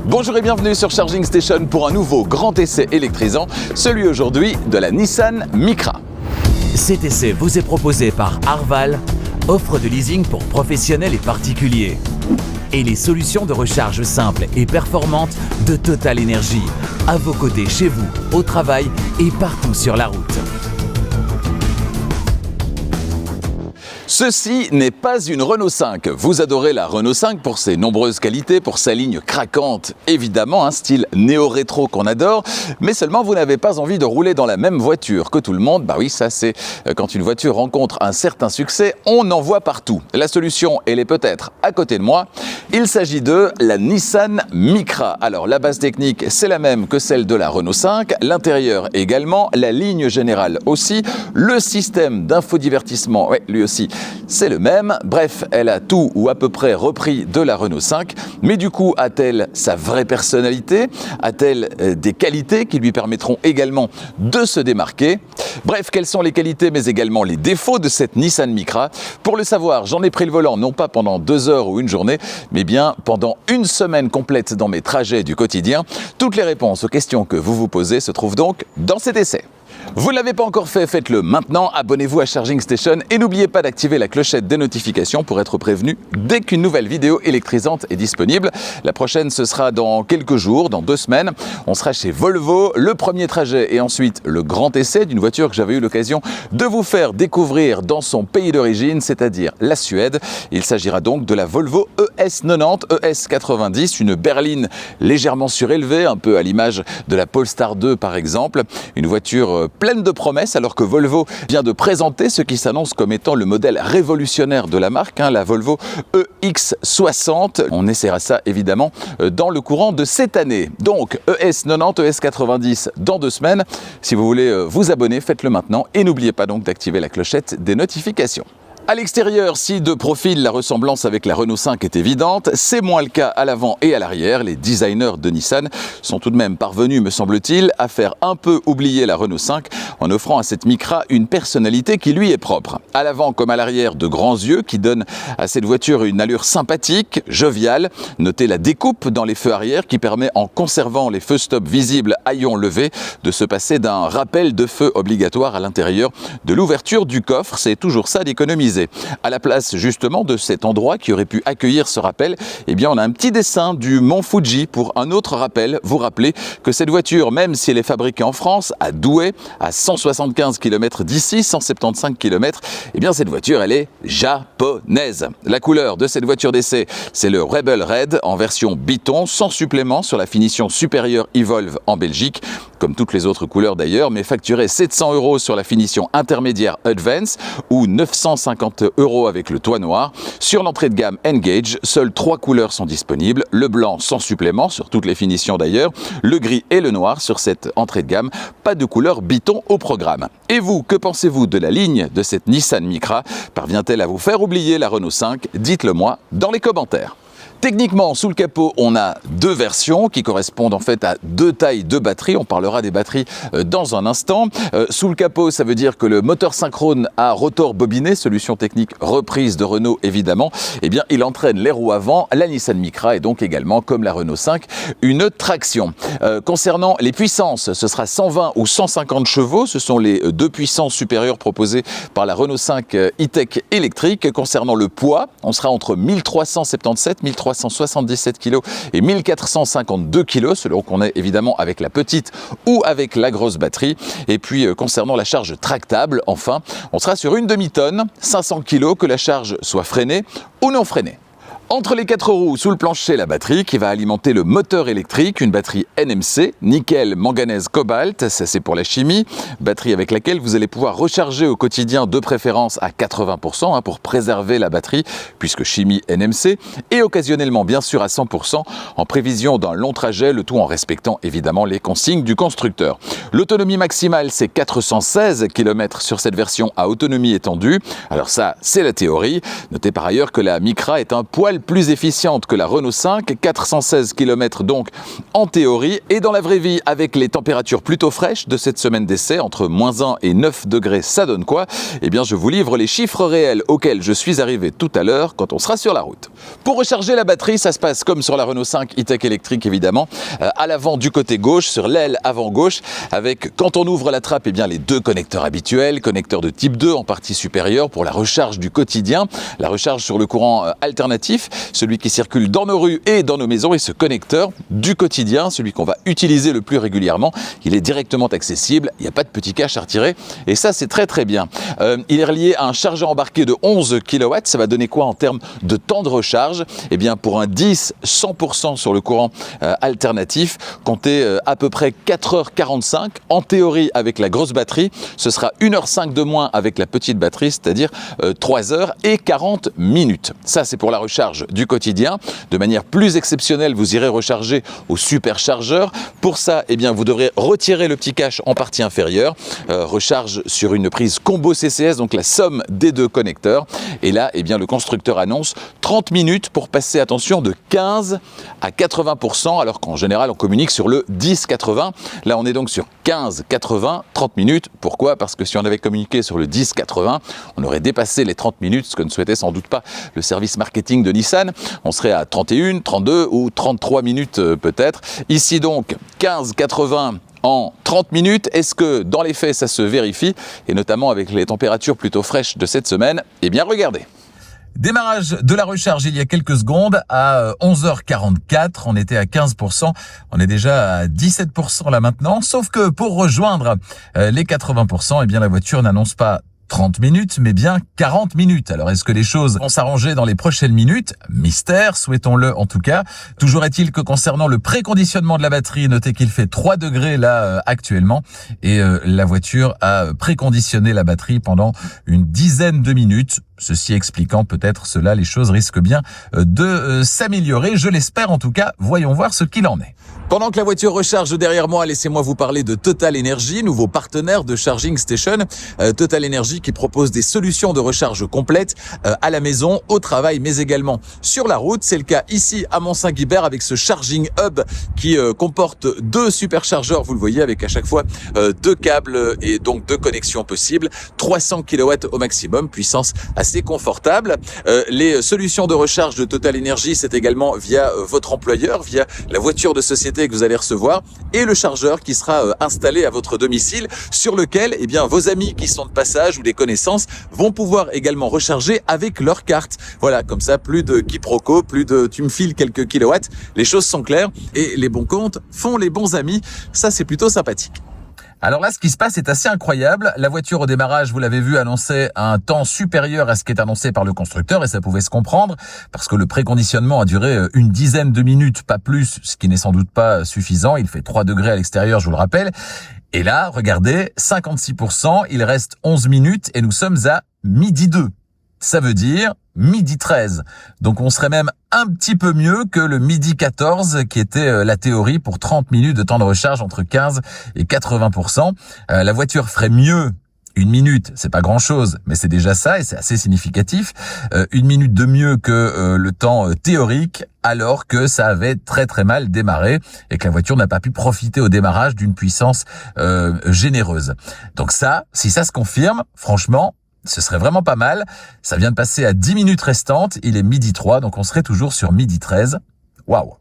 Bonjour et bienvenue sur Charging Station pour un nouveau grand essai électrisant, celui aujourd'hui de la Nissan Micra. Cet essai vous est proposé par Arval, offre de leasing pour professionnels et particuliers. Et les solutions de recharge simples et performantes de Total Energy, à vos côtés chez vous, au travail et partout sur la route. Ceci n'est pas une Renault 5. Vous adorez la Renault 5 pour ses nombreuses qualités, pour sa ligne craquante, évidemment, un style néo-rétro qu'on adore, mais seulement vous n'avez pas envie de rouler dans la même voiture que tout le monde. Bah oui, ça c'est quand une voiture rencontre un certain succès, on en voit partout. La solution, elle est peut-être à côté de moi. Il s'agit de la Nissan Micra. Alors la base technique, c'est la même que celle de la Renault 5, l'intérieur également, la ligne générale aussi, le système d'infodivertissement, ouais, lui aussi, c'est le même. Bref, elle a tout ou à peu près repris de la Renault 5, mais du coup, a-t-elle sa vraie personnalité? A-t-elle des qualités qui lui permettront également de se démarquer? Bref, quelles sont les qualités mais également les défauts de cette Nissan Micra? Pour le savoir, j'en ai pris le volant non pas pendant 2 heures ou une journée, mais bien pendant une semaine complète dans mes trajets du quotidien. Toutes les réponses aux questions que vous vous posez se trouvent donc dans cet essai. Vous ne l'avez pas encore fait, faites-le maintenant, abonnez-vous à Charging Station et n'oubliez pas d'activer la clochette des notifications pour être prévenu dès qu'une nouvelle vidéo électrisante est disponible. La prochaine, ce sera dans quelques jours, dans 2 semaines. On sera chez Volvo, le premier trajet et ensuite le grand essai d'une voiture que j'avais eu l'occasion de vous faire découvrir dans son pays d'origine, c'est-à-dire la Suède. Il s'agira donc de la Volvo ES90, ES90, une berline légèrement surélevée, un peu à l'image de la Polestar 2 par exemple. Une voiture pleine de promesses alors que Volvo vient de présenter ce qui s'annonce comme étant le modèle révolutionnaire de la marque, la Volvo EX60. On essaiera ça évidemment dans le courant de cette année. Donc ES90, ES90 dans 2 semaines. Si vous voulez vous abonner, faites-le maintenant et n'oubliez pas donc d'activer la clochette des notifications. À l'extérieur, si de profil la ressemblance avec la Renault 5 est évidente, c'est moins le cas à l'avant et à l'arrière. Les designers de Nissan sont tout de même parvenus, me semble-t-il, à faire un peu oublier la Renault 5 en offrant à cette Micra une personnalité qui lui est propre. À l'avant comme à l'arrière, de grands yeux qui donnent à cette voiture une allure sympathique, joviale. Notez la découpe dans les feux arrière qui permet, en conservant les feux stop visibles haillons levés, de se passer d'un rappel de feu obligatoire à l'intérieur de l'ouverture du coffre. C'est toujours ça d'économiser. À la place justement de cet endroit qui aurait pu accueillir ce rappel, eh bien on a un petit dessin du mont Fuji pour un autre rappel. Vous rappelez que cette voiture, même si elle est fabriquée en France, à Douai, à 175 km d'ici, 175 km, eh bien cette voiture elle est japonaise. La couleur de cette voiture d'essai, c'est le Rebel Red en version Biton, sans supplément sur la finition supérieure Evolve en Belgique, comme toutes les autres couleurs d'ailleurs, mais facturée 700 € sur la finition intermédiaire Advance ou 950 € avec le toit noir. Sur l'entrée de gamme Engage, seules 3 couleurs sont disponibles, le blanc sans supplément sur toutes les finitions d'ailleurs, le gris et le noir sur cette entrée de gamme, pas de couleur Biton au programme. Et vous, que pensez-vous de la ligne de cette Nissan Micra? Parvient-elle à vous faire oublier la Renault 5? Dites-le moi dans les commentaires. Techniquement, sous le capot, on a 2 versions qui correspondent en fait à 2 tailles de batterie. On parlera des batteries dans un instant. Sous le capot, ça veut dire que le moteur synchrone à rotor bobiné, solution technique reprise de Renault évidemment, eh bien, il entraîne les roues avant. La Nissan Micra est donc également, comme la Renault 5, une traction. Concernant les puissances, ce sera 120 ou 150 chevaux. Ce sont les 2 puissances supérieures proposées par la Renault 5 e-tech électrique. Concernant le poids, on sera entre 1377, 1377 kg et 1452 kg, selon qu'on est évidemment avec la petite ou avec la grosse batterie. Et puis concernant la charge tractable, enfin, on sera sur une demi-tonne, 500 kg, que la charge soit freinée ou non freinée. Entre les 4 roues, sous le plancher, la batterie qui va alimenter le moteur électrique, une batterie NMC, nickel, manganèse, cobalt, ça c'est pour la chimie, batterie avec laquelle vous allez pouvoir recharger au quotidien de préférence à 80% pour préserver la batterie, puisque chimie NMC, et occasionnellement bien sûr à 100% en prévision d'un long trajet, le tout en respectant évidemment les consignes du constructeur. L'autonomie maximale c'est 416 km sur cette version à autonomie étendue, alors ça c'est la théorie. Notez par ailleurs que la Micra est un poil poil plus efficiente que la Renault 5, 416 km donc en théorie, et dans la vraie vie, avec les températures plutôt fraîches de cette semaine d'essai, entre -1 et 9 degrés, ça donne quoi? Eh bien, je vous livre les chiffres réels auxquels je suis arrivé tout à l'heure quand on sera sur la route. Pour recharger la batterie, ça se passe comme sur la Renault 5 e-tech électrique évidemment, à l'avant du côté gauche, sur l'aile avant gauche, avec, quand on ouvre la trappe, eh bien, les deux connecteurs habituels, connecteur de type 2 en partie supérieure pour la recharge du quotidien, la recharge sur le courant alternatif, celui qui circule dans nos rues et dans nos maisons, et ce connecteur du quotidien, celui qu'on va utiliser le plus régulièrement, il est directement accessible, il n'y a pas de petit cache à retirer, et ça c'est très très bien. Il est relié à un chargeur embarqué de 11 kW, ça va donner quoi en termes de temps de recharge? Eh bien pour un 100% sur le courant alternatif, comptez à peu près 4h45, en théorie avec la grosse batterie, ce sera 1h05 de moins avec la petite batterie, c'est-à-dire 3h40 minutes. Ça c'est pour la recharge du quotidien. De manière plus exceptionnelle, vous irez recharger au superchargeur. Pour ça, eh bien, vous devrez retirer le petit cache en partie inférieure, recharge sur une prise combo CCS, donc la somme des deux connecteurs. Et là, eh bien, le constructeur annonce 30 minutes pour passer, attention, de 15 à 80%, alors qu'en général, on communique sur le 10-80. Là, on est donc sur 15-80, 30 minutes. Pourquoi? Parce que si on avait communiqué sur le 10-80, on aurait dépassé les 30 minutes, ce que ne souhaitait sans doute pas le service marketing de Nissan. On serait à 31, 32 ou 33 minutes peut-être. Ici donc 15-80 en 30 minutes. Est-ce que dans les faits ça se vérifie? Et notamment avec les températures plutôt fraîches de cette semaine? Eh bien regardez. Démarrage de la recharge il y a quelques secondes à 11h44, on était à 15%, on est déjà à 17% là maintenant, sauf que pour rejoindre les 80%, eh bien la voiture n'annonce pas 30 minutes, mais bien 40 minutes. Alors, est-ce que les choses vont s'arranger dans les prochaines minutes? Mystère, souhaitons-le en tout cas. Toujours est-il que concernant le préconditionnement de la batterie, notez qu'il fait 3 degrés là actuellement, et la voiture a préconditionné la batterie pendant une dizaine de minutes. Ceci expliquant peut-être cela, les choses risquent bien de s'améliorer. Je l'espère en tout cas. Voyons voir ce qu'il en est. Pendant que la voiture recharge derrière moi, laissez-moi vous parler de Total Energy, nouveau partenaire de Charging Station. Total Energy qui propose des solutions de recharge complètes à la maison, au travail, mais également sur la route. C'est le cas ici à Mont-Saint-Guibert avec ce Charging Hub qui comporte 2 superchargeurs, vous le voyez, avec à chaque fois 2 câbles et donc 2 connexions possibles. 300 kW au maximum, puissance assez confortable. Les solutions de recharge de Total Energy, c'est également via votre employeur, via la voiture de société que vous allez recevoir, et le chargeur qui sera installé à votre domicile, sur lequel eh bien vos amis qui sont de passage ou des connaissances vont pouvoir également recharger avec leur carte. Voilà, comme ça, plus de quiproquos, plus de tu me files quelques kilowatts, les choses sont claires et les bons comptes font les bons amis. Ça, c'est plutôt sympathique. Alors là, ce qui se passe est assez incroyable. La voiture au démarrage, vous l'avez vu, annonçait un temps supérieur à ce qui est annoncé par le constructeur, et ça pouvait se comprendre parce que le préconditionnement a duré une dizaine de minutes, pas plus, ce qui n'est sans doute pas suffisant. Il fait 3 degrés à l'extérieur, je vous le rappelle. Et là, regardez, 56%, il reste 11 minutes et nous sommes à midi 2. Ça veut dire midi 13. Donc on serait même un petit peu mieux que le midi 14 qui était la théorie pour 30 minutes de temps de recharge entre 15 et 80%. La voiture ferait mieux. Une minute, c'est pas grand-chose, mais c'est déjà ça et c'est assez significatif. Une minute de mieux que le temps théorique, alors que ça avait très très mal démarré et que la voiture n'a pas pu profiter au démarrage d'une puissance généreuse. Donc ça, si ça se confirme, franchement, ce serait vraiment pas mal. Ça vient de passer à 10 minutes restantes. Il est midi 3, donc on serait toujours sur midi 13. Waouh!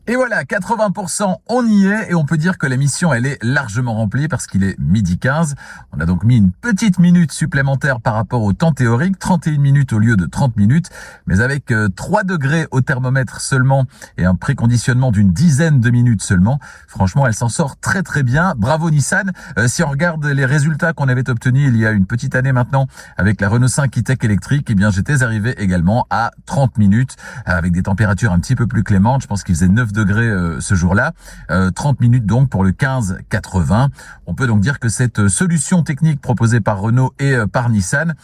Et voilà, 80%, on y est, et on peut dire que la mission, elle est largement remplie parce qu'il est midi 15. On a donc mis une petite minute supplémentaire par rapport au temps théorique, 31 minutes au lieu de 30 minutes, mais avec 3 degrés au thermomètre seulement et un préconditionnement d'une dizaine de minutes seulement. Franchement, elle s'en sort très très bien. Bravo Nissan. Si on regarde les résultats qu'on avait obtenus il y a une petite année maintenant avec la Renault 5 e-tech électrique, eh bien j'étais arrivé également à 30 minutes avec des températures un petit peu plus clémentes. Je pense qu'il faisait 9 degrés ce jour-là, 30 minutes donc pour le 15-80. On peut donc dire que cette solution technique proposée par Renault et par Nissan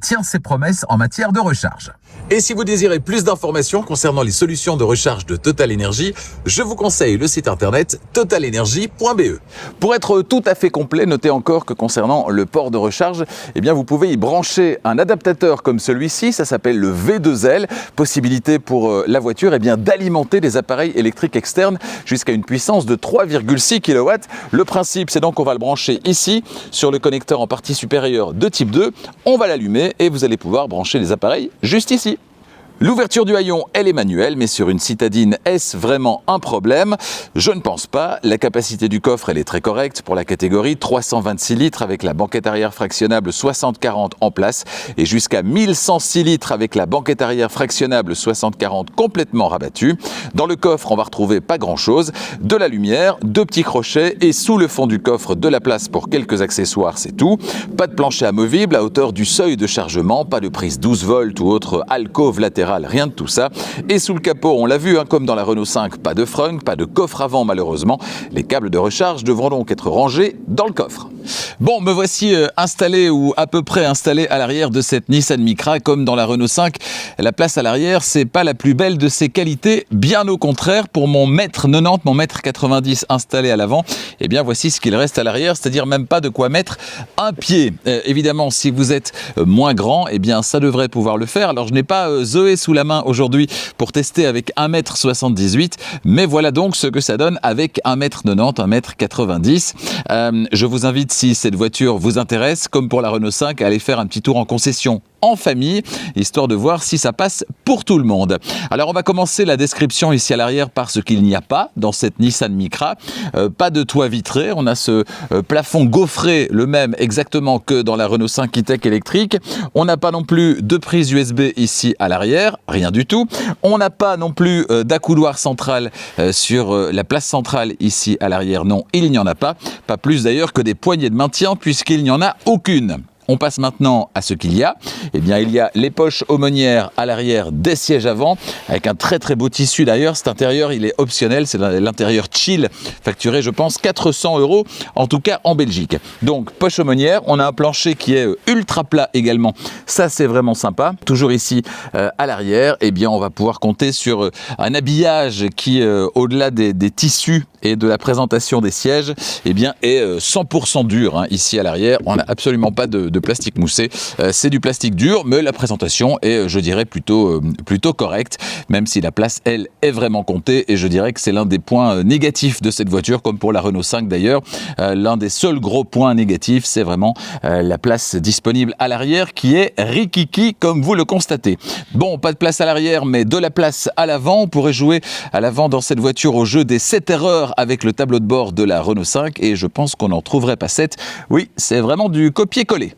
tient ses promesses en matière de recharge. Et si vous désirez plus d'informations concernant les solutions de recharge de Total Energy, je vous conseille le site internet totalenergy.be. Pour être tout à fait complet, notez encore que concernant le port de recharge, eh bien vous pouvez y brancher un adaptateur comme celui-ci, ça s'appelle le V2L, possibilité pour la voiture d'alimenter des appareils électriques externes jusqu'à une puissance de 3,6 kW. Le principe, c'est donc qu'on va le brancher ici sur le connecteur en partie supérieure de type 2, on va l'allumer et vous allez pouvoir brancher les appareils juste ici. L'ouverture du haillon, elle est manuelle, mais sur une citadine, est-ce vraiment un problème? Je ne pense pas. La capacité du coffre, elle est très correcte pour la catégorie 326 litres avec la banquette arrière fractionnable 60-40 en place et jusqu'à 1106 litres avec la banquette arrière fractionnable 60-40 complètement rabattue. Dans le coffre, on va retrouver pas grand-chose. De la lumière, 2 petits crochets et sous le fond du coffre, de la place pour quelques accessoires, c'est tout. Pas de plancher amovible à hauteur du seuil de chargement, pas de prise 12 volts ou autre alcôve latérale. Rien de tout ça. Et sous le capot, on l'a vu, comme dans la Renault 5, pas de frunk, pas de coffre avant malheureusement. Les câbles de recharge devront donc être rangés dans le coffre. Bon, me voici installé ou à peu près installé à l'arrière de cette Nissan Micra. Comme dans la Renault 5, la place à l'arrière, c'est pas la plus belle de ses qualités. Bien au contraire, pour mon mètre 90, mon mètre 90 installé à l'avant, eh bien voici ce qu'il reste à l'arrière, c'est-à-dire même pas de quoi mettre un pied. Évidemment, si vous êtes moins grand, eh bien ça devrait pouvoir le faire. Alors je n'ai pas Zoé sous la main aujourd'hui pour tester avec 1m78, mais voilà donc ce que ça donne avec 1m90, 1m90. Je vous invite, si cette voiture vous intéresse, comme pour la Renault 5, à aller faire un petit tour en concession en famille, histoire de voir si ça passe pour tout le monde. Alors on va commencer la description ici à l'arrière par ce qu'il n'y a pas dans cette Nissan Micra. Pas de toit vitré, on a ce plafond gaufré, le même exactement que dans la Renault 5 e-Tech électrique. On n'a pas non plus de prise USB ici à l'arrière, rien du tout. On n'a pas non plus d'accoudoir central sur la place centrale ici à l'arrière, non, il n'y en a pas. Pas plus d'ailleurs que des poignées de maintien puisqu'il n'y en a aucune. On passe maintenant à ce qu'il y a. Eh bien, il y a les poches aumônières à l'arrière des sièges avant, avec un très très beau tissu d'ailleurs. Cet intérieur, il est optionnel, c'est l'intérieur chill, facturé je pense 400 €, en tout cas en Belgique. Donc, poche aumônière, on a un plancher qui est ultra plat également. Ça, c'est vraiment sympa. Toujours ici à l'arrière, eh bien, on va pouvoir compter sur un habillage qui, au-delà des tissus et de la présentation des sièges, eh bien, est 100% dur ici à l'arrière. On n'a absolument pas de plastique moussé. C'est du plastique dur, mais la présentation est, je dirais, plutôt correcte, même si la place, elle, est vraiment comptée. Et je dirais que c'est l'un des points négatifs de cette voiture, comme pour la Renault 5 d'ailleurs. L'un des seuls gros points négatifs, c'est vraiment la place disponible à l'arrière qui est rikiki, comme vous le constatez. Bon, pas de place à l'arrière, mais de la place à l'avant. On pourrait jouer à l'avant dans cette voiture au jeu des 7 erreurs avec le tableau de bord de la Renault 5 et je pense qu'on n'en trouverait pas 7. Oui, c'est vraiment du copier-coller.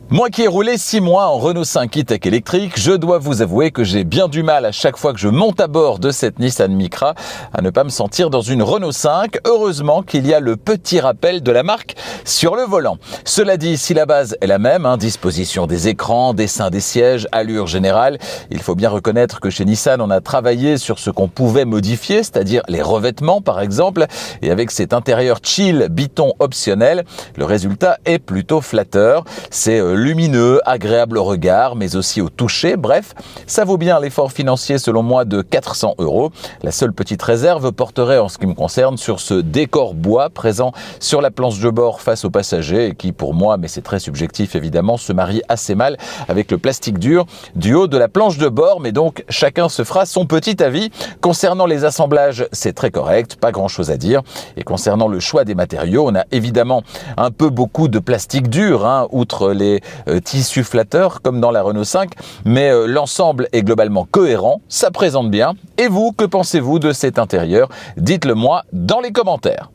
Moi qui ai roulé 6 mois en Renault 5 e-Tech électrique, je dois vous avouer que j'ai bien du mal à chaque fois que je monte à bord de cette Nissan Micra à ne pas me sentir dans une Renault 5. Heureusement qu'il y a le petit rappel de la marque sur le volant. Cela dit, si la base est la même, disposition des écrans, dessin des sièges, allure générale, il faut bien reconnaître que chez Nissan, on a travaillé sur ce qu'on pouvait modifier, c'est-à-dire les revêtements par exemple, et avec cet intérieur chill Biton optionnel, le résultat est plutôt flatteur. C'est lumineux, agréable au regard, mais aussi au toucher. Bref, ça vaut bien l'effort financier selon moi de 400 €. La seule petite réserve porterait en ce qui me concerne sur ce décor bois présent sur la planche de bord face aux passagers et qui pour moi, mais c'est très subjectif évidemment, se marie assez mal avec le plastique dur du haut de la planche de bord, mais donc chacun se fera son petit avis. Concernant les assemblages, c'est très correct, pas grand chose à dire. Et concernant le choix des matériaux, on a évidemment un peu beaucoup de plastique dur, outre les tissus flatteurs comme dans la Renault 5, mais l'ensemble est globalement cohérent, ça présente bien. Et vous, que pensez-vous de cet intérieur? Dites-le moi dans les commentaires.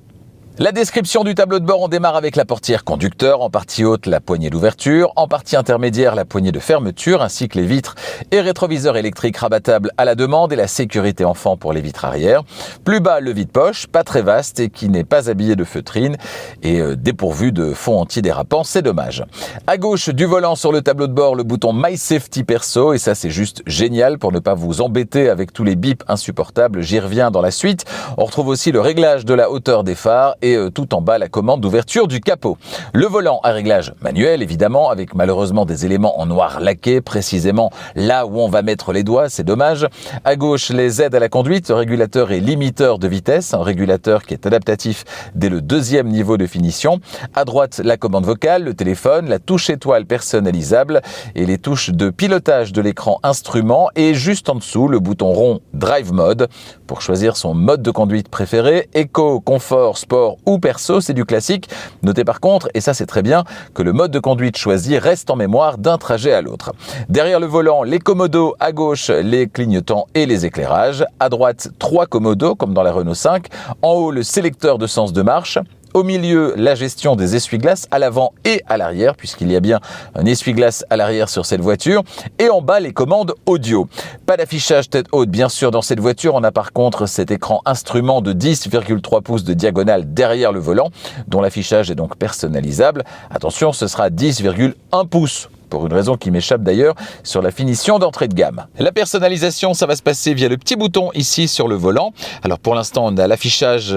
La description du tableau de bord, on démarre avec la portière conducteur, en partie haute la poignée d'ouverture, en partie intermédiaire la poignée de fermeture, ainsi que les vitres et rétroviseurs électriques rabattables à la demande et la sécurité enfant pour les vitres arrière. Plus bas, le vide-poche, pas très vaste et qui n'est pas habillé de feutrine et dépourvu de fond antidérapant, c'est dommage. À gauche du volant sur le tableau de bord, le bouton My Safety Perso, et ça c'est juste génial pour ne pas vous embêter avec tous les bips insupportables, j'y reviens dans la suite. On retrouve aussi le réglage de la hauteur des phares et tout en bas la commande d'ouverture du capot. Le volant à réglage manuel évidemment, avec malheureusement des éléments en noir laqué, précisément là où on va mettre les doigts, c'est dommage. À gauche, les aides à la conduite, régulateur et limiteur de vitesse, un régulateur qui est adaptatif dès le deuxième niveau de finition. À droite, la commande vocale, le téléphone, la touche étoile personnalisable et les touches de pilotage de l'écran instrument, et juste en dessous, le bouton rond Drive Mode pour choisir son mode de conduite préféré, éco, confort, sport ou perso, c'est du classique. Notez par contre, et ça c'est très bien, que le mode de conduite choisi reste en mémoire d'un trajet à l'autre. Derrière le volant, les commodos, à gauche les clignotants et les éclairages, à droite 3 commodos comme dans la Renault 5, en haut le sélecteur de sens de marche. Au milieu, la gestion des essuie-glaces à l'avant et à l'arrière, puisqu'il y a bien un essuie-glace à l'arrière sur cette voiture. Et en bas, les commandes audio. Pas d'affichage tête haute, bien sûr, dans cette voiture. On a par contre cet écran instrument de 10,3 pouces de diagonale derrière le volant, dont l'affichage est donc personnalisable. Attention, ce sera 10,1 pouces. Pour une raison qui m'échappe d'ailleurs, sur la finition d'entrée de gamme. La personnalisation, ça va se passer via le petit bouton ici sur le volant. Alors pour l'instant, on a l'affichage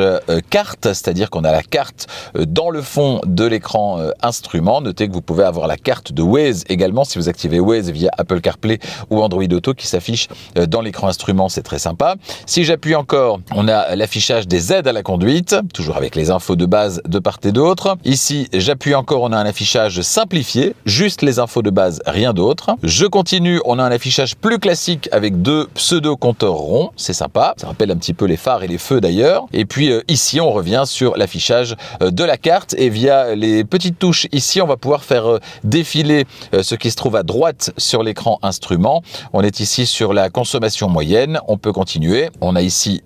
carte, c'est-à-dire qu'on a la carte dans le fond de l'écran instrument. Notez que vous pouvez avoir la carte de Waze également, si vous activez Waze via Apple CarPlay ou Android Auto qui s'affiche dans l'écran instrument, c'est très sympa. Si j'appuie encore, on a l'affichage des aides à la conduite, toujours avec les infos de base de part et d'autre. Ici, j'appuie encore, on a un affichage simplifié, juste les infos de base, rien d'autre. Je continue, on a un affichage plus classique avec 2 pseudo-compteurs ronds, c'est sympa, ça rappelle un petit peu les phares et les feux d'ailleurs. Et puis ici, on revient sur l'affichage de la carte et via les petites touches ici, on va pouvoir faire défiler ce qui se trouve à droite sur l'écran instrument. On est ici sur la consommation moyenne, on peut continuer. On a ici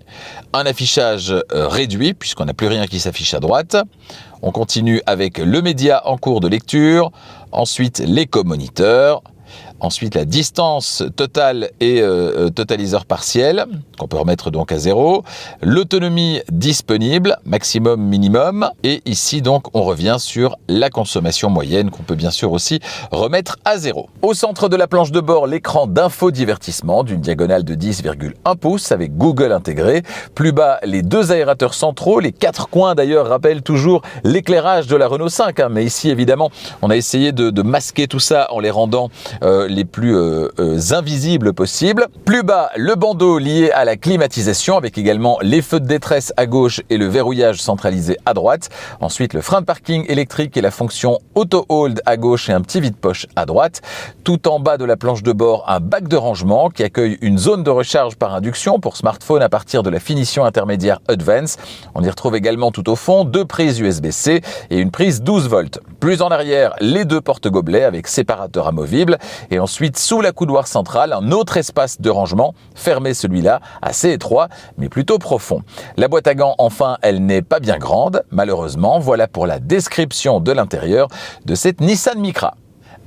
un affichage réduit puisqu'on n'a plus rien qui s'affiche à droite. On continue avec le média en cours de lecture, ensuite l'éco-moniteur, ensuite la distance totale et totaliseur partiel, qu'on peut remettre donc à 0, l'autonomie disponible, maximum, minimum, et ici donc on revient sur la consommation moyenne qu'on peut bien sûr aussi remettre à 0. Au centre de la planche de bord, l'écran d'infodivertissement d'une diagonale de 10,1 pouces avec Google intégré. Plus bas, les 2 aérateurs centraux, les 4 coins d'ailleurs rappellent toujours l'éclairage de la Renault 5, mais ici évidemment on a essayé de masquer tout ça en les rendant les plus invisibles possibles. Plus bas, le bandeau lié à la climatisation avec également les feux de détresse à gauche et le verrouillage centralisé à droite. Ensuite, le frein de parking électrique et la fonction auto hold à gauche et un petit vide-poche à droite. Tout en bas de la planche de bord, un bac de rangement qui accueille une zone de recharge par induction pour smartphone à partir de la finition intermédiaire Advance. On y retrouve également tout au fond 2 prises USB-C et une prise 12 volts. Plus en arrière, les 2 porte-gobelets avec séparateur amovible. Et ensuite, sous la coudoir centrale, un autre espace de rangement, fermé celui-là, assez étroit, mais plutôt profond. La boîte à gants, enfin, elle n'est pas bien grande, malheureusement. Voilà pour la description de l'intérieur de cette Nissan Micra.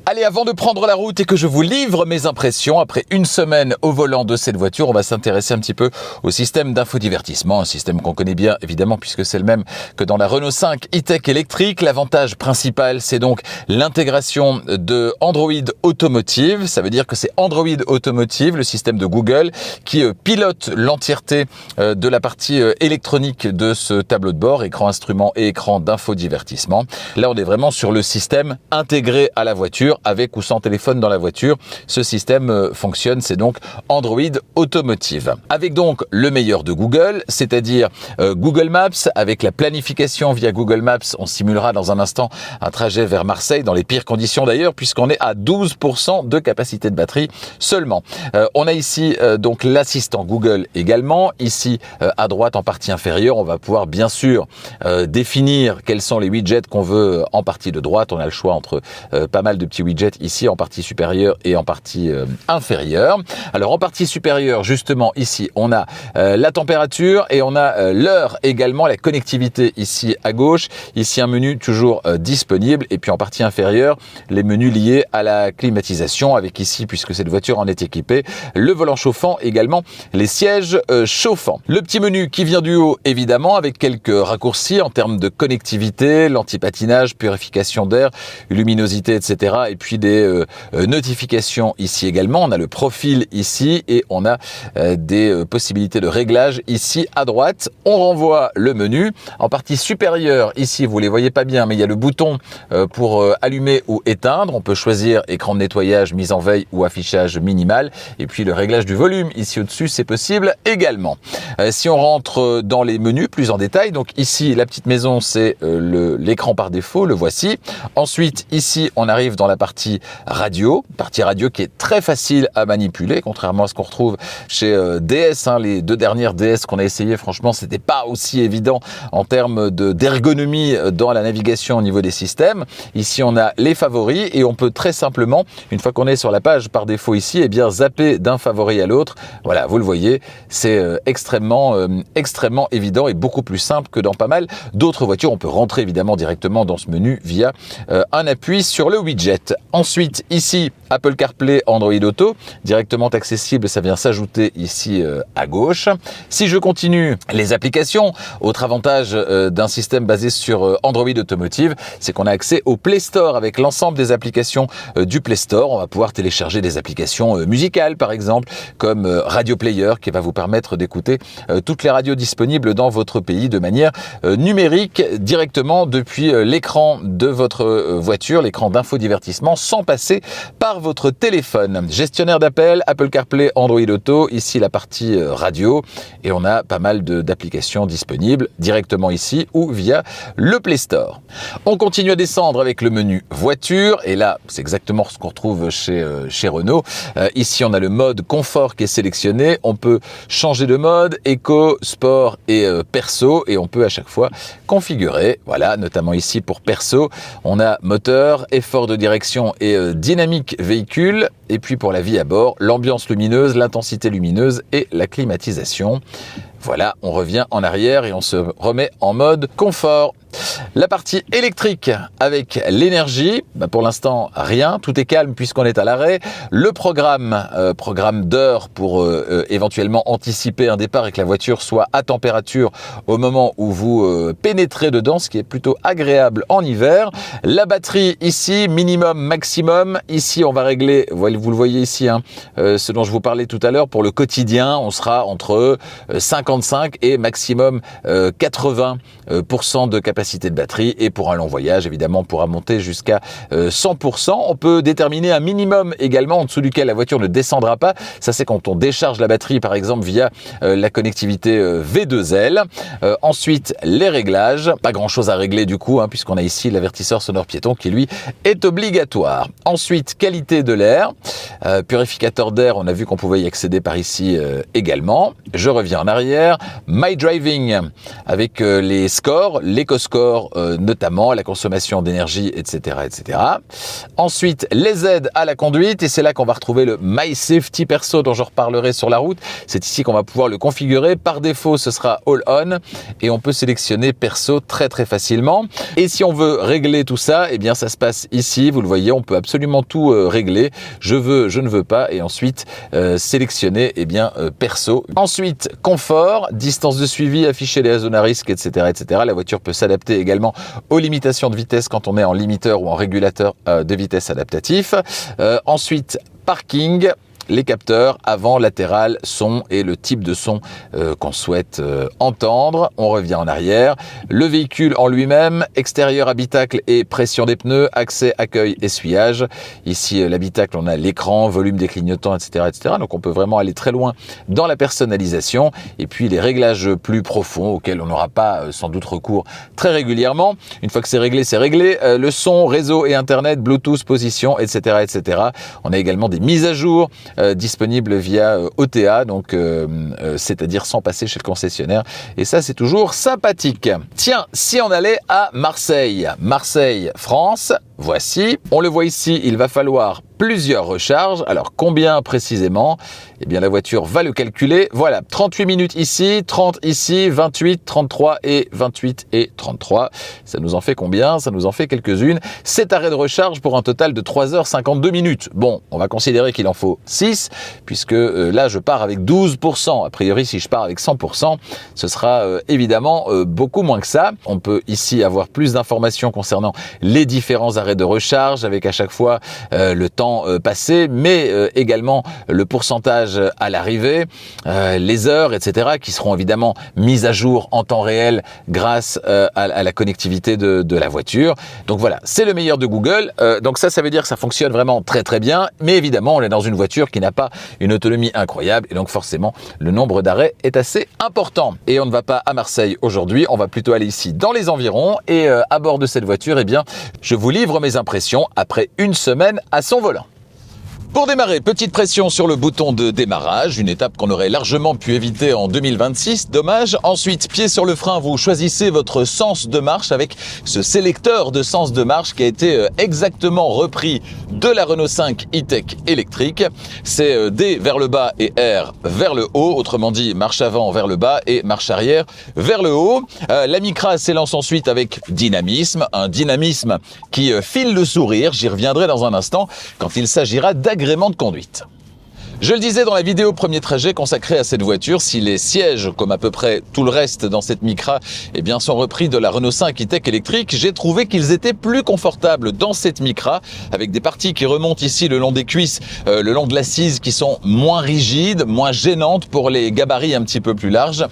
Allez, avant de prendre la route et que je vous livre mes impressions, après une semaine au volant de cette voiture, on va s'intéresser un petit peu au système d'infodivertissement, un système qu'on connaît bien évidemment puisque c'est le même que dans la Renault 5 e-tech électrique. L'avantage principal, c'est donc l'intégration de Android Automotive. Ça veut dire que c'est Android Automotive, le système de Google, qui pilote l'entièreté de la partie électronique de ce tableau de bord, écran instrument et écran d'infodivertissement. Là, on est vraiment sur le système intégré à la voiture, avec ou sans téléphone dans la voiture. Ce système fonctionne, c'est donc Android Automotive. Avec donc le meilleur de Google, c'est-à-dire Google Maps, avec la planification via Google Maps. On simulera dans un instant un trajet vers Marseille, dans les pires conditions d'ailleurs, puisqu'on est à 12% de capacité de batterie seulement. On a ici donc l'assistant Google également. Ici, à droite, en partie inférieure, on va pouvoir bien sûr définir quels sont les widgets qu'on veut en partie de droite. On a le choix entre pas mal de petits petits widgets ici en partie supérieure et en partie inférieure. Alors en partie supérieure, justement, ici, on a la température et on a l'heure également, la connectivité ici à gauche. Ici, un menu toujours disponible. Et puis en partie inférieure, les menus liés à la climatisation avec ici, puisque cette voiture en est équipée, le volant chauffant, également les sièges chauffants. Le petit menu qui vient du haut, évidemment, avec quelques raccourcis en termes de connectivité, l'anti-patinage, purification d'air, luminosité, etc. Et puis des notifications ici également. On a le profil ici et on a des possibilités de réglage ici à droite. On renvoie le menu. En partie supérieure, ici, vous ne les voyez pas bien, mais il y a le bouton pour allumer ou éteindre. On peut choisir écran de nettoyage, mise en veille ou affichage minimal. Et puis le réglage du volume ici au-dessus, c'est possible également. Si on rentre dans les menus plus en détail, donc ici, la petite maison, c'est l'écran par défaut, le voici. Ensuite, ici, on arrive dans la partie radio qui est très facile à manipuler, contrairement à ce qu'on retrouve chez DS. Les 2 dernières DS qu'on a essayées, franchement, c'était pas aussi évident en termes d'ergonomie dans la navigation au niveau des systèmes. Ici, on a les favoris et on peut très simplement, une fois qu'on est sur la page par défaut ici, eh bien zapper d'un favori à l'autre. Voilà, vous le voyez, c'est extrêmement évident et beaucoup plus simple que dans pas mal d'autres voitures. On peut rentrer évidemment directement dans ce menu via un appui sur le widget. Ensuite, ici, Apple CarPlay, Android Auto, directement accessible, ça vient s'ajouter ici à gauche. Si je continue les applications, autre avantage d'un système basé sur Android Automotive, c'est qu'on a accès au Play Store avec l'ensemble des applications du Play Store. On va pouvoir télécharger des applications musicales, par exemple, comme Radio Player, qui va vous permettre d'écouter toutes les radios disponibles dans votre pays de manière numérique, directement depuis l'écran de votre voiture, l'écran d'infodivertissement, sans passer par votre téléphone. Gestionnaire d'appel, Apple CarPlay, Android Auto, ici la partie radio, et on a pas mal d'applications disponibles directement ici ou via le Play Store. On continue à descendre avec le menu voiture, et là c'est exactement ce qu'on retrouve chez Renault. Ici on a le mode confort qui est sélectionné, on peut changer de mode, éco, sport et perso, et on peut à chaque fois configurer, voilà, notamment ici pour perso, on a moteur, effort de direction et dynamique véhicule, et puis pour la vie à bord, l'ambiance lumineuse, l'intensité lumineuse et la climatisation. Voilà, on revient en arrière et on se remet en mode confort. La partie électrique avec l'énergie, pour l'instant rien, tout est calme puisqu'on est à l'arrêt. Le programme d'heure pour éventuellement anticiper un départ et que la voiture soit à température au moment où vous pénétrez dedans, ce qui est plutôt agréable en hiver. La batterie ici, minimum, maximum. Ici, on va régler, vous le voyez ici, ce dont je vous parlais tout à l'heure, pour le quotidien, on sera entre 55 et maximum 80% de capacité de batterie, et pour un long voyage, évidemment, on pourra monter jusqu'à 100%. On peut déterminer un minimum également en dessous duquel la voiture ne descendra pas. Ça, c'est quand on décharge la batterie, par exemple, via la connectivité V2L. Ensuite, les réglages. Pas grand-chose à régler du coup, puisqu'on a ici l'avertisseur sonore piéton qui, lui, est obligatoire. Ensuite, qualité de l'air. Purificateur d'air, on a vu qu'on pouvait y accéder par ici également. Je reviens en arrière. My Driving, avec les scores, l'éco-score notamment, la consommation d'énergie, etc., etc. Ensuite, les aides à la conduite, et c'est là qu'on va retrouver le My Safety Perso dont je reparlerai sur la route. C'est ici qu'on va pouvoir le configurer. Par défaut, ce sera All On, et on peut sélectionner Perso très très facilement. Et si on veut régler tout ça, eh bien ça se passe ici. Vous le voyez, on peut absolument tout régler. Je veux, je ne veux pas, et ensuite sélectionner Perso. Ensuite, confort, distance de suivi, afficher les zones à risque, etc., etc. La voiture peut s'adapter également aux limitations de vitesse quand on est en limiteur ou en régulateur de vitesse adaptatif. Ensuite, parking, les capteurs avant, latéral, son et le type de son qu'on souhaite entendre. On revient en arrière. Le véhicule en lui-même, extérieur, habitacle et pression des pneus, accès, accueil, essuyage. Ici, l'habitacle, on a l'écran, volume des clignotants, etc., etc. Donc, on peut vraiment aller très loin dans la personnalisation. Et puis, les réglages plus profonds auxquels on n'aura pas sans doute recours très régulièrement. Une fois que c'est réglé, c'est réglé. Le son, réseau et Internet, Bluetooth, position, etc., etc. On a également des mises à jour disponible via OTA, donc c'est-à-dire sans passer chez le concessionnaire. Et ça, c'est toujours sympathique. Tiens, si on allait à Marseille, France, voici. On le voit ici, il va falloir plusieurs recharges. Alors, combien précisément? Eh bien, la voiture va le calculer. Voilà, 38 minutes ici, 30 ici, 28, 33 et 28 et 33. Ça nous en fait combien? Ça nous en fait quelques-unes. 7 arrêts de recharge pour un total de 3h52 minutes. Bon, on va considérer qu'il en faut 6, puisque là, je pars avec 12%. A priori, si je pars avec 100%, ce sera évidemment beaucoup moins que ça. On peut ici avoir plus d'informations concernant les différents arrêts de recharge, avec à chaque fois le temps passé, mais également le pourcentage à l'arrivée, les heures, etc., qui seront évidemment mises à jour en temps réel grâce à la connectivité de la voiture. Donc voilà, c'est le meilleur de Google. Donc ça veut dire que ça fonctionne vraiment très très bien, mais évidemment, on est dans une voiture qui n'a pas une autonomie incroyable, et donc forcément, le nombre d'arrêts est assez important. Et on ne va pas à Marseille aujourd'hui, on va plutôt aller ici dans les environs, et à bord de cette voiture, eh bien, je vous livre mes impressions après une semaine à son volant. Pour démarrer, petite pression sur le bouton de démarrage, une étape qu'on aurait largement pu éviter en 2026, dommage. Ensuite, pied sur le frein, vous choisissez votre sens de marche avec ce sélecteur de sens de marche qui a été exactement repris de la Renault 5 e-Tech électrique. C'est D vers le bas et R vers le haut, autrement dit marche avant vers le bas et marche arrière vers le haut. La Micra s'élance ensuite avec dynamisme, un dynamisme qui file le sourire, j'y reviendrai dans un instant, quand il s'agira d'agrément de conduite. Je le disais dans la vidéo premier trajet consacrée à cette voiture, si les sièges, comme à peu près tout le reste dans cette Micra, eh bien, sont repris de la Renault 5 e-Tech électrique, j'ai trouvé qu'ils étaient plus confortables dans cette Micra, avec des parties qui remontent ici le long des cuisses, le long de l'assise, qui sont moins rigides, moins gênantes pour les gabarits un petit peu plus larges.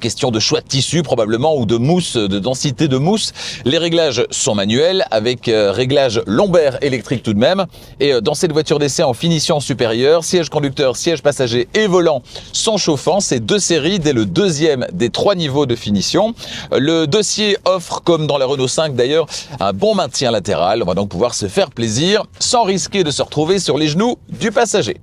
Question de choix de tissu probablement, ou de mousse, de densité de mousse. Les réglages sont manuels, avec réglage lombaire électrique tout de même. Et dans cette voiture d'essai en finition supérieure, siège conducteur, siège passager et volant sont chauffants. C'est 2 séries dès le deuxième des 3 niveaux de finition. Le dossier offre, comme dans la Renault 5 d'ailleurs, un bon maintien latéral. On va donc pouvoir se faire plaisir sans risquer de se retrouver sur les genoux du passager.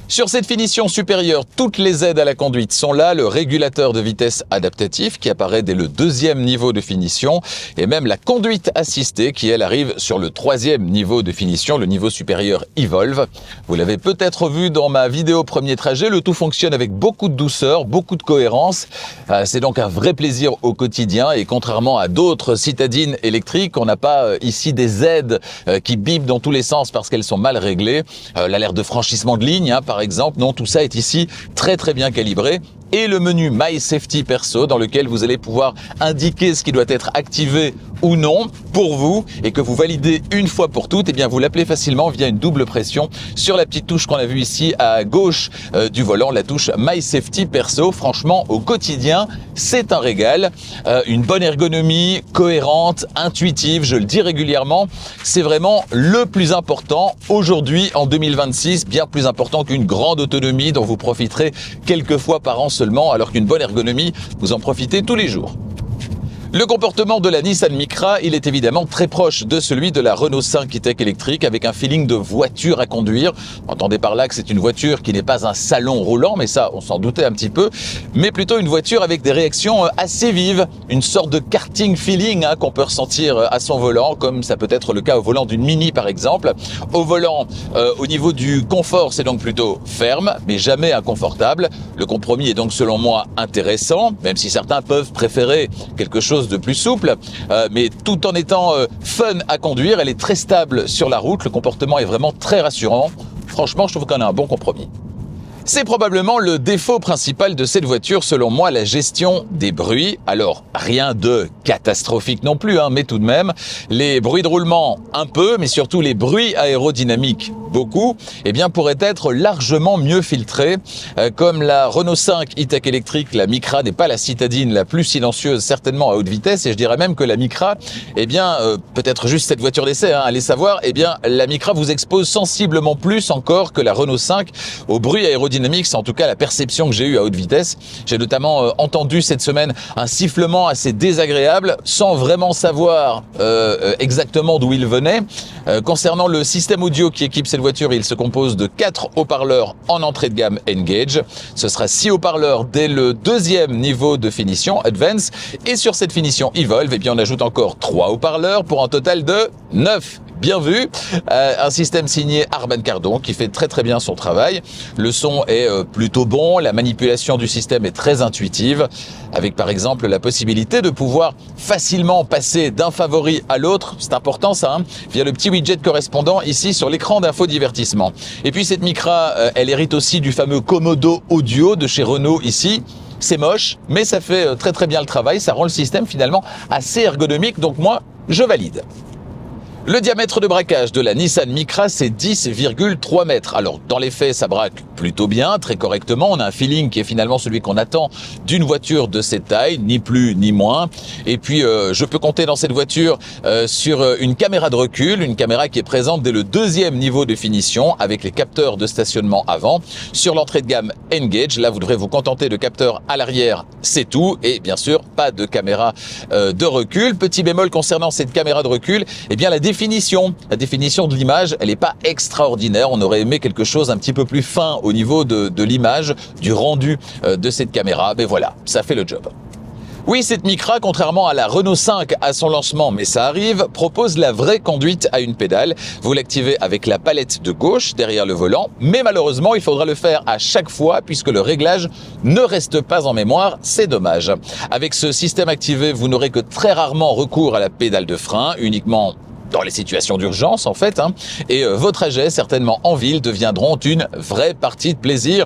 Sur cette finition supérieure, toutes les aides à la conduite sont là, le régulateur de vitesse adaptatif qui apparaît dès le 2e niveau de finition, et même la conduite assistée qui, elle, arrive sur le 3e niveau de finition, le niveau supérieur Evolve. Vous l'avez peut-être vu dans ma vidéo premier trajet, le tout fonctionne avec beaucoup de douceur, beaucoup de cohérence. C'est donc un vrai plaisir au quotidien, et contrairement à d'autres citadines électriques, on n'a pas ici des aides qui bipent dans tous les sens parce qu'elles sont mal réglées. L'alerte de franchissement de ligne, par exemple, non, tout ça est ici très très bien calibré. Et le menu My Safety Perso, dans lequel vous allez pouvoir indiquer ce qui doit être activé ou non pour vous, et que vous validez une fois pour toutes, et bien vous l'appelez facilement via une double pression sur la petite touche qu'on a vue ici à gauche du volant, la touche My Safety Perso. Franchement, au quotidien, c'est un régal. Une bonne ergonomie, cohérente, intuitive, je le dis régulièrement, c'est vraiment le plus important aujourd'hui en 2026, bien plus important qu'une grande autonomie dont vous profiterez quelques fois par an seulement, alors qu'une bonne ergonomie, vous en profitez tous les jours. Le comportement de la Nissan Micra, il est évidemment très proche de celui de la Renault 5 e-Tech électrique, avec un feeling de voiture à conduire. Entendez par là que c'est une voiture qui n'est pas un salon roulant, mais ça, on s'en doutait un petit peu, mais plutôt une voiture avec des réactions assez vives, une sorte de karting feeling qu'on peut ressentir à son volant, comme ça peut être le cas au volant d'une Mini par exemple. Au volant, au niveau du confort, c'est donc plutôt ferme, mais jamais inconfortable. Le compromis est donc selon moi intéressant, même si certains peuvent préférer quelque chose de plus souple, mais tout en étant fun à conduire. Elle est très stable sur la route, le comportement est vraiment très rassurant. Franchement, je trouve qu'on a un bon compromis. C'est probablement le défaut principal de cette voiture, selon moi, la gestion des bruits. Alors, rien de catastrophique non plus, mais tout de même, les bruits de roulement, un peu, mais surtout les bruits aérodynamiques, beaucoup, eh bien, pourraient être largement mieux filtrés. Comme la Renault 5 e-Tech électrique, la Micra n'est pas la citadine la plus silencieuse, certainement à haute vitesse, et je dirais même que la Micra, eh bien, peut-être juste cette voiture d'essai, allez savoir, eh bien, la Micra vous expose sensiblement plus encore que la Renault 5 au bruit aérodynamique. C'est en tout cas la perception que j'ai eue à haute vitesse. J'ai notamment entendu cette semaine un sifflement assez désagréable sans vraiment savoir exactement d'où il venait. Concernant le système audio qui équipe cette voiture, il se compose de 4 haut-parleurs en entrée de gamme Engage. Ce sera 6 haut-parleurs dès le deuxième niveau de finition Advance. Et sur cette finition Evolve, eh bien, on ajoute encore 3 haut-parleurs pour un total de 9. Bien vu, un système signé Harman Kardon qui fait très bien son travail. Le son est plutôt bon, la manipulation du système est très intuitive, avec par exemple la possibilité de pouvoir facilement passer d'un favori à l'autre, c'est important ça, via le petit widget correspondant ici sur l'écran d'infodivertissement. Et puis cette Micra, elle hérite aussi du fameux Komodo Audio de chez Renault ici. C'est moche, mais ça fait très bien le travail, ça rend le système finalement assez ergonomique, donc moi, je valide. Le diamètre de braquage de la Nissan Micra, c'est 10,3 mètres. Alors, dans les faits, ça braque plutôt bien, très correctement. On a un feeling qui est finalement celui qu'on attend d'une voiture de cette taille, ni plus ni moins. Et puis, je peux compter dans cette voiture sur une caméra de recul, une caméra qui est présente dès le deuxième niveau de finition avec les capteurs de stationnement avant. Sur l'entrée de gamme Engage, là, vous devrez vous contenter de capteurs à l'arrière, c'est tout. Et bien sûr, pas de caméra de recul. Petit bémol concernant cette caméra de recul, eh bien, la définition de l'image, elle n'est pas extraordinaire. On aurait aimé quelque chose un petit peu plus fin au niveau de l'image, du rendu de cette caméra. Mais voilà, ça fait le job. Oui, cette Micra, contrairement à la Renault 5 à son lancement, mais ça arrive, propose la vraie conduite à une pédale. Vous l'activez avec la palette de gauche derrière le volant, mais malheureusement, il faudra le faire à chaque fois puisque le réglage ne reste pas en mémoire, c'est dommage. Avec ce système activé, vous n'aurez que très rarement recours à la pédale de frein, uniquement dans les situations d'urgence en fait, et vos trajets certainement en ville deviendront une vraie partie de plaisir.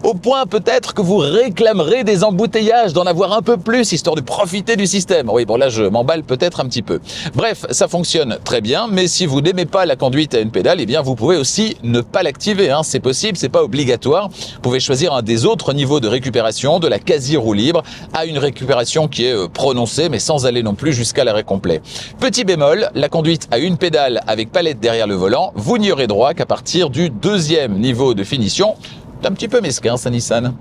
Au point peut-être que vous réclamerez des embouteillages, d'en avoir un peu plus, histoire de profiter du système. Oui, bon là je m'emballe peut-être un petit peu. Bref, ça fonctionne très bien, mais si vous n'aimez pas la conduite à une pédale, eh bien vous pouvez aussi ne pas l'activer. C'est possible, c'est pas obligatoire. Vous pouvez choisir un des autres niveaux de récupération, de la quasi-roue libre, à une récupération qui est prononcée, mais sans aller non plus jusqu'à l'arrêt complet. Petit bémol, la conduite à une pédale avec palette derrière le volant, vous n'y aurez droit qu'à partir du deuxième niveau de finition. C'est un petit peu mesquin, ça, Nissan.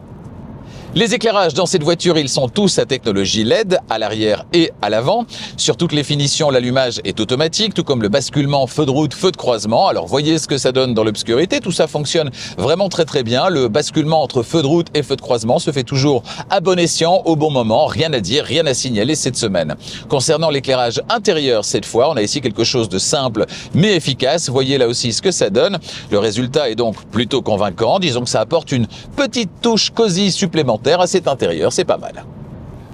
Les éclairages dans cette voiture, ils sont tous à technologie LED, à l'arrière et à l'avant. Sur toutes les finitions, l'allumage est automatique, tout comme le basculement feu de route, feu de croisement. Alors voyez ce que ça donne dans l'obscurité, tout ça fonctionne vraiment très bien. Le basculement entre feu de route et feu de croisement se fait toujours à bon escient, au bon moment. Rien à dire, rien à signaler cette semaine. Concernant l'éclairage intérieur, cette fois, on a ici quelque chose de simple mais efficace. Voyez là aussi ce que ça donne. Le résultat est donc plutôt convaincant. Disons que ça apporte une petite touche cosy supplémentaire à cet intérieur, c'est pas mal.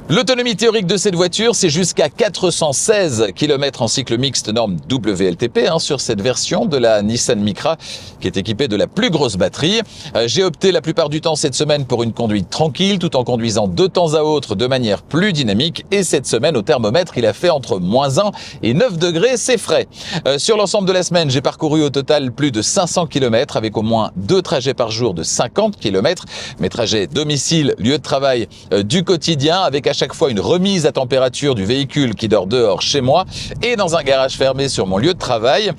L'autonomie théorique de cette voiture, c'est jusqu'à 416 km en cycle mixte norme WLTP sur cette version de la Nissan Micra qui est équipée de la plus grosse batterie. J'ai opté la plupart du temps cette semaine pour une conduite tranquille tout en conduisant de temps à autre de manière plus dynamique et cette semaine au thermomètre il a fait entre -1 et 9 degrés, c'est frais. Sur l'ensemble de la semaine, j'ai parcouru au total plus de 500 km avec au moins 2 trajets par jour de 50 km. Mes trajets domicile, lieu de travail du quotidien avec à chaque fois une remise à température du véhicule qui dort dehors chez moi et dans un garage fermé sur mon lieu de travail.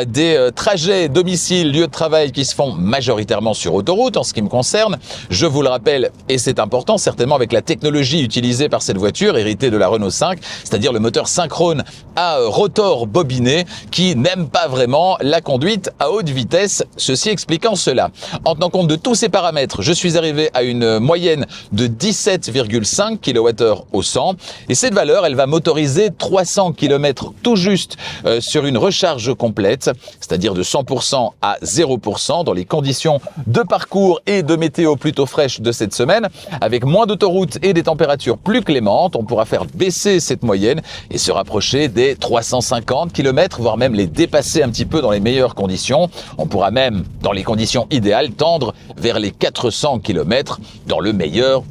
Des trajets domicile, lieu de travail qui se font majoritairement sur autoroute en ce qui me concerne. Je vous le rappelle, et c'est important, certainement avec la technologie utilisée par cette voiture, héritée de la Renault 5, c'est-à-dire le moteur synchrone à rotor bobiné qui n'aime pas vraiment la conduite à haute vitesse, ceci expliquant cela. En tenant compte de tous ces paramètres, je suis arrivé à une moyenne de 17,5 kWh au 100 et cette valeur elle va m'autoriser 300 km tout juste sur une recharge complète, c'est-à-dire de 100% à 0% dans les conditions de parcours et de météo plutôt fraîches de cette semaine. Avec moins d'autoroutes et des températures plus clémentes, on pourra faire baisser cette moyenne et se rapprocher des 350 km, voire même les dépasser un petit peu dans les meilleures conditions. On pourra même, dans les conditions idéales, tendre vers les 400 km dans le meilleur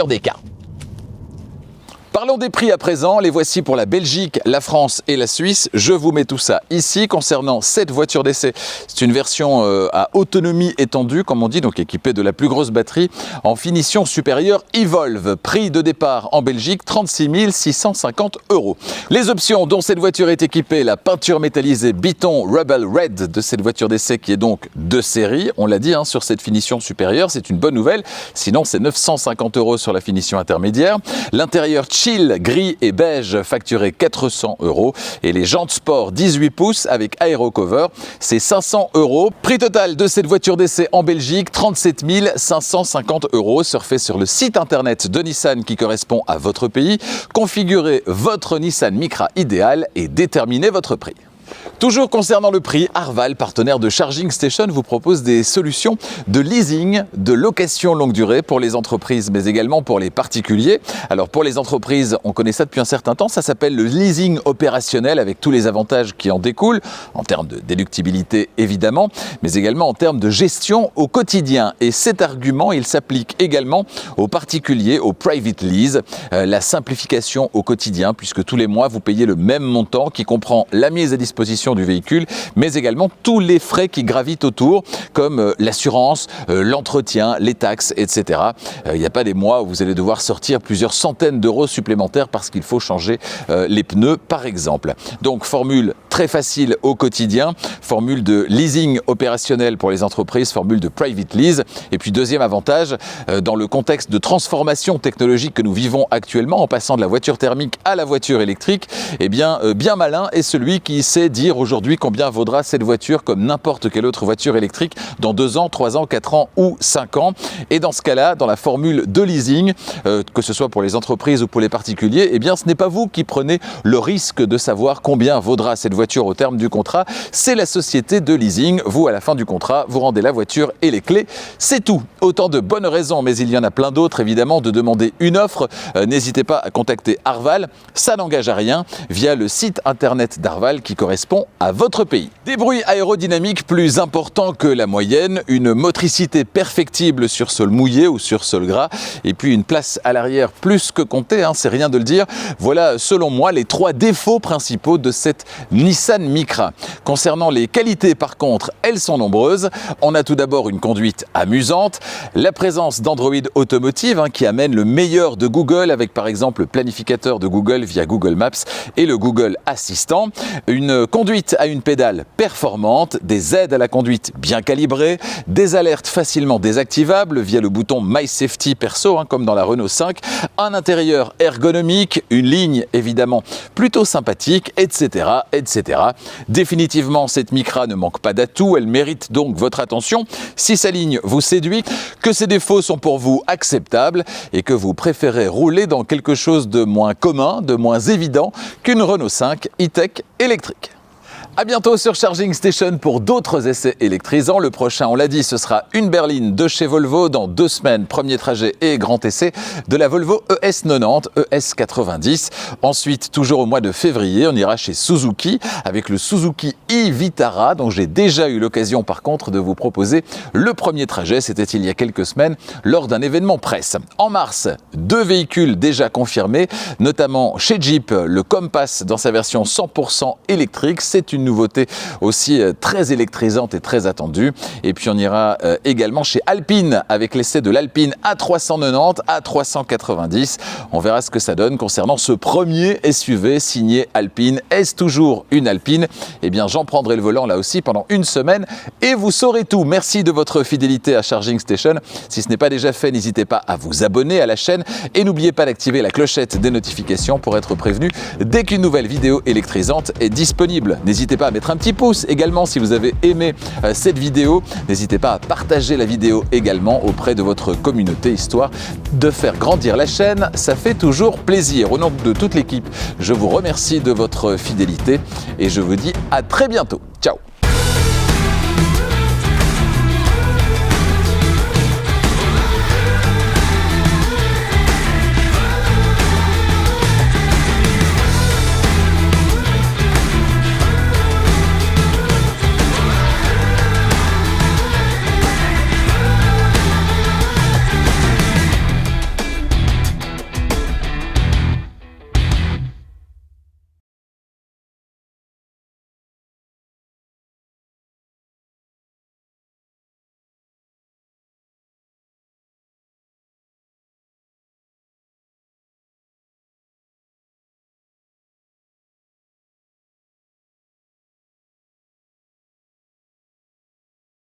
des cas. Parlons des prix à présent, les voici pour la Belgique, la France et la Suisse. Je vous mets tout ça ici. Concernant cette voiture d'essai, c'est une version à autonomie étendue, comme on dit, donc équipée de la plus grosse batterie en finition supérieure Evolve. Prix de départ en Belgique, 36 650 €. Les options dont cette voiture est équipée, la peinture métallisée Biton Rebel Red de cette voiture d'essai qui est donc de série. On l'a dit, sur cette finition supérieure, c'est une bonne nouvelle. Sinon, c'est 950 € sur la finition intermédiaire. L'intérieur chill gris et beige facturé 400 €. Et les jantes sport 18 pouces avec aérocover, c'est 500 €. Prix total de cette voiture d'essai en Belgique, 37 550 €. Surfez sur le site internet de Nissan qui correspond à votre pays, configurez votre Nissan Micra idéal et déterminez votre prix. Toujours concernant le prix, Arval, partenaire de Charging Station, vous propose des solutions de leasing, de location longue durée pour les entreprises, mais également pour les particuliers. Alors pour les entreprises, on connaît ça depuis un certain temps, ça s'appelle le leasing opérationnel avec tous les avantages qui en découlent, en termes de déductibilité évidemment, mais également en termes de gestion au quotidien. Et cet argument, il s'applique également aux particuliers, au private lease, la simplification au quotidien, puisque tous les mois, vous payez le même montant qui comprend la mise à disposition du véhicule, mais également tous les frais qui gravitent autour, comme l'assurance, l'entretien, les taxes, etc. Il n'y a pas des mois où vous allez devoir sortir plusieurs centaines d'euros supplémentaires parce qu'il faut changer les pneus, par exemple. Donc, formule très facile au quotidien, formule de leasing opérationnel pour les entreprises, formule de private lease. Et puis, deuxième avantage, dans le contexte de transformation technologique que nous vivons actuellement, en passant de la voiture thermique à la voiture électrique, eh bien malin est celui qui sait dire aujourd'hui combien vaudra cette voiture comme n'importe quelle autre voiture électrique dans 2 ans, 3 ans, 4 ans ou 5 ans. Et dans ce cas-là, dans la formule de leasing, que ce soit pour les entreprises ou pour les particuliers, eh bien ce n'est pas vous qui prenez le risque de savoir combien vaudra cette voiture au terme du contrat, c'est la société de leasing. Vous, à la fin du contrat, vous rendez la voiture et les clés, c'est tout. Autant de bonnes raisons, mais il y en a plein d'autres évidemment, de demander une offre. N'hésitez pas à contacter Arval, ça n'engage à rien, via le site internet d'Arval qui correspond à votre pays. Des bruits aérodynamiques plus importants que la moyenne, une motricité perfectible sur sol mouillé ou sur sol gras, et puis une place à l'arrière plus que comptée, c'est rien de le dire. Voilà, selon moi, les 3 défauts principaux de cette Nissan Micra. Concernant les qualités, par contre, elles sont nombreuses. On a tout d'abord une conduite amusante, la présence d'Android Automotive qui amène le meilleur de Google avec par exemple le planificateur de Google via Google Maps et le Google Assistant, une conduite à une pédale performante, des aides à la conduite bien calibrées, des alertes facilement désactivables via le bouton My Safety perso, comme dans la Renault 5, un intérieur ergonomique, une ligne évidemment plutôt sympathique, etc., etc. Définitivement, cette Micra ne manque pas d'atouts, elle mérite donc votre attention. Si sa ligne vous séduit, que ses défauts sont pour vous acceptables et que vous préférez rouler dans quelque chose de moins commun, de moins évident qu'une Renault 5 e-tech électrique. A bientôt sur Charging Station pour d'autres essais électrisants. Le prochain, on l'a dit, ce sera une berline de chez Volvo dans 2 semaines. Premier trajet et grand essai de la Volvo ES90, ES90. Ensuite, toujours au mois de février, on ira chez Suzuki avec le Suzuki e-Vitara, dont j'ai déjà eu l'occasion par contre de vous proposer le premier trajet. C'était il y a quelques semaines lors d'un événement presse. En mars, 2 véhicules déjà confirmés, notamment chez Jeep, le Compass dans sa version 100% électrique. C'est une nouveauté aussi très électrisante et très attendue. Et puis on ira également chez Alpine avec l'essai de l'Alpine A390, A390. On verra ce que ça donne concernant ce premier SUV signé Alpine. Est-ce toujours une Alpine? Eh bien j'en prendrai le volant là aussi pendant 1 semaine et vous saurez tout. Merci de votre fidélité à Charging Station. Si ce n'est pas déjà fait, n'hésitez pas à vous abonner à la chaîne et n'oubliez pas d'activer la clochette des notifications pour être prévenu dès qu'une nouvelle vidéo électrisante est disponible. N'hésitez pas à mettre un petit pouce également si vous avez aimé cette vidéo. N'hésitez pas à partager la vidéo également auprès de votre communauté, histoire de faire grandir la chaîne. Ça fait toujours plaisir. Au nom de toute l'équipe, je vous remercie de votre fidélité et je vous dis à très bientôt. Ciao!